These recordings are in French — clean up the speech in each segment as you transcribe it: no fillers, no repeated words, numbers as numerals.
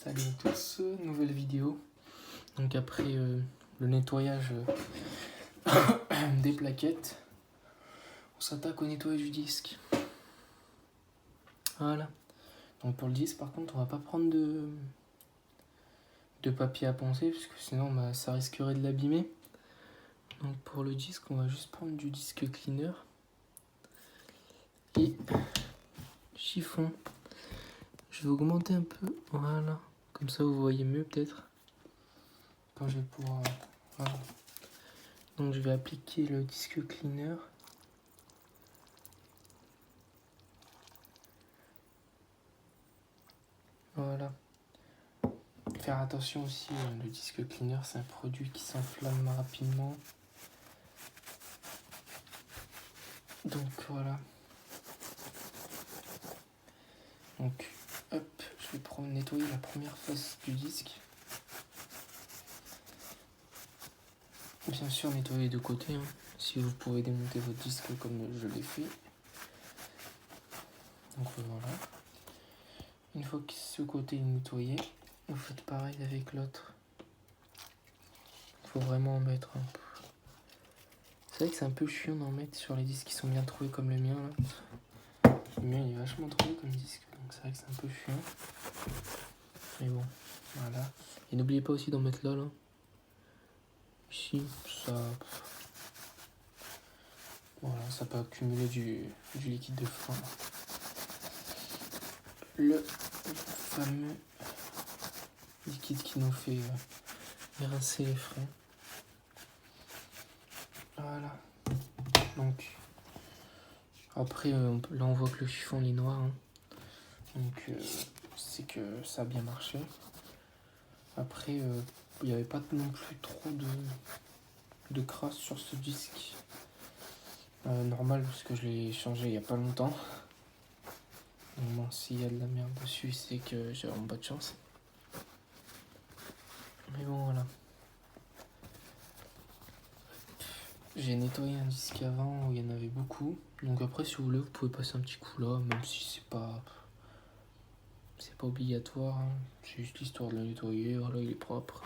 Salut à tous, nouvelle vidéo. Donc après le nettoyage des plaquettes, on s'attaque au nettoyage du disque. Voilà. Donc pour le disque par contre on va pas prendre de papier à poncer parce que sinon ça risquerait de l'abîmer. Donc pour le disque on va juste prendre du disque cleaner et chiffon. Je vais augmenter un peu, voilà, comme ça vous voyez mieux peut-être quand je vais pouvoir. Voilà. Donc je vais appliquer le disque cleaner. Voilà. Faire attention aussi, le disque cleaner c'est un produit qui s'enflamme rapidement. Donc voilà. Donc hop, je vais nettoyer la première face du disque. Bien sûr nettoyer de côté, si vous pouvez démonter votre disque comme je l'ai fait. Donc voilà. Une fois que ce côté est nettoyé, vous faites pareil avec l'autre. Il faut vraiment en mettre un peu. C'est vrai que c'est un peu chiant d'en mettre sur les disques qui sont bien trouvés comme le mien là. Le mien il est vachement trouvé comme disque, donc c'est vrai que c'est un peu chiant. Mais bon, voilà. Et n'oubliez pas aussi d'en mettre là. Ici, ça. Voilà, ça peut accumuler du liquide de frein. Le fameux liquide qui nous fait rincer les freins. Voilà. Donc, après, là on voit que le chiffon est noir. Donc, c'est que ça a bien marché. Après, il n'y avait pas non plus trop de crasse sur ce disque. Normal, parce que je l'ai changé il n'y a pas longtemps. Donc bon, s'il y a de la merde dessus, c'est que j'ai vraiment pas de chance. Mais bon, voilà. J'ai nettoyé un disque avant où il y en avait beaucoup. Donc après, si vous voulez, vous pouvez passer un petit coup là, même si c'est pas obligatoire. C'est juste l'histoire de le nettoyer. Voilà, il est propre.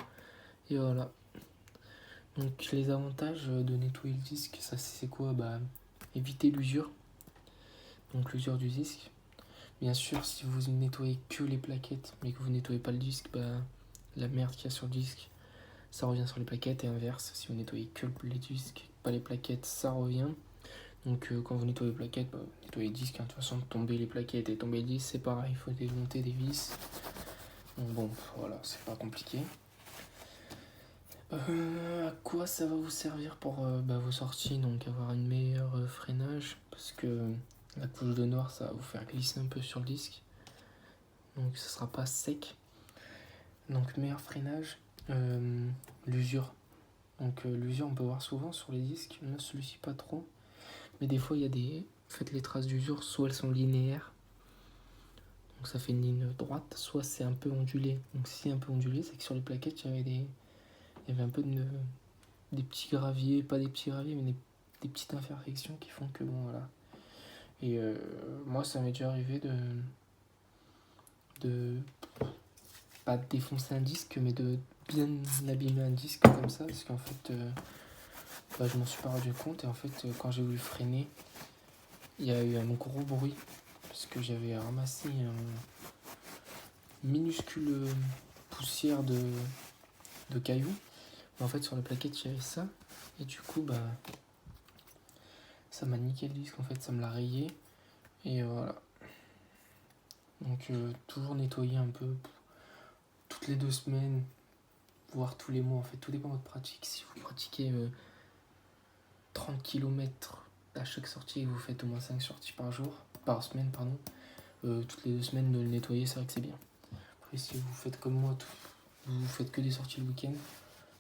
Et voilà. Donc les avantages de nettoyer le disque, ça c'est quoi? Éviter l'usure. Donc l'usure du disque. Bien sûr, si vous nettoyez que les plaquettes, mais que vous nettoyez pas le disque, la merde qu'il y a sur le disque, ça revient sur les plaquettes, et inverse, si vous nettoyez que les disques, pas les plaquettes, ça revient. Donc quand vous nettoyez les plaquettes, vous nettoyez le disque. De toute façon, tomber les plaquettes et tomber le disque, c'est pareil, il faut démonter des vis. Donc bon, voilà, c'est pas compliqué. À quoi ça va vous servir pour vos sorties? Donc avoir une meilleure freinage, parce que la couche de noir, ça va vous faire glisser un peu sur le disque. Donc ça sera pas sec. Donc meilleur freinage. L'usure. Donc l'usure, on peut voir souvent sur les disques. Là, celui-ci pas trop. Mais des fois, il y a des... En fait, les traces d'usure, soit elles sont linéaires. Donc ça fait une ligne droite. Soit c'est un peu ondulé. Donc si c'est un peu ondulé, c'est que sur les plaquettes, il y avait un peu des petits graviers. Pas des petits graviers, mais des petites imperfections qui font que bon, voilà. Et moi, ça m'est déjà arrivé de pas défoncer un disque, mais de bien abîmer un disque comme ça, parce qu'en fait je m'en suis pas rendu compte, et en fait quand j'ai voulu freiner, il y a eu un gros bruit parce que j'avais ramassé une minuscule poussière de cailloux. En fait sur la plaquette il y avait ça, et du coup ça m'a niqué le disque, en fait ça me l'a rayé, et voilà. Donc toujours nettoyer un peu toutes les 2 semaines, voire tous les mois, en fait tout dépend de votre pratique. Si vous pratiquez 30 km à chaque sortie et vous faites au moins 5 sorties par semaine, toutes les 2 semaines de le nettoyer, c'est vrai que c'est bien. Après si vous faites comme moi, vous faites que des sorties le week-end,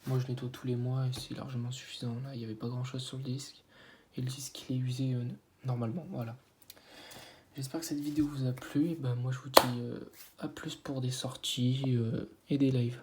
moi je nettoie tous les mois et c'est largement suffisant. Là il n'y avait pas grand chose sur le disque, et le disque il est usé normalement, voilà. J'espère que cette vidéo vous a plu, moi je vous dis à plus pour des sorties et des lives.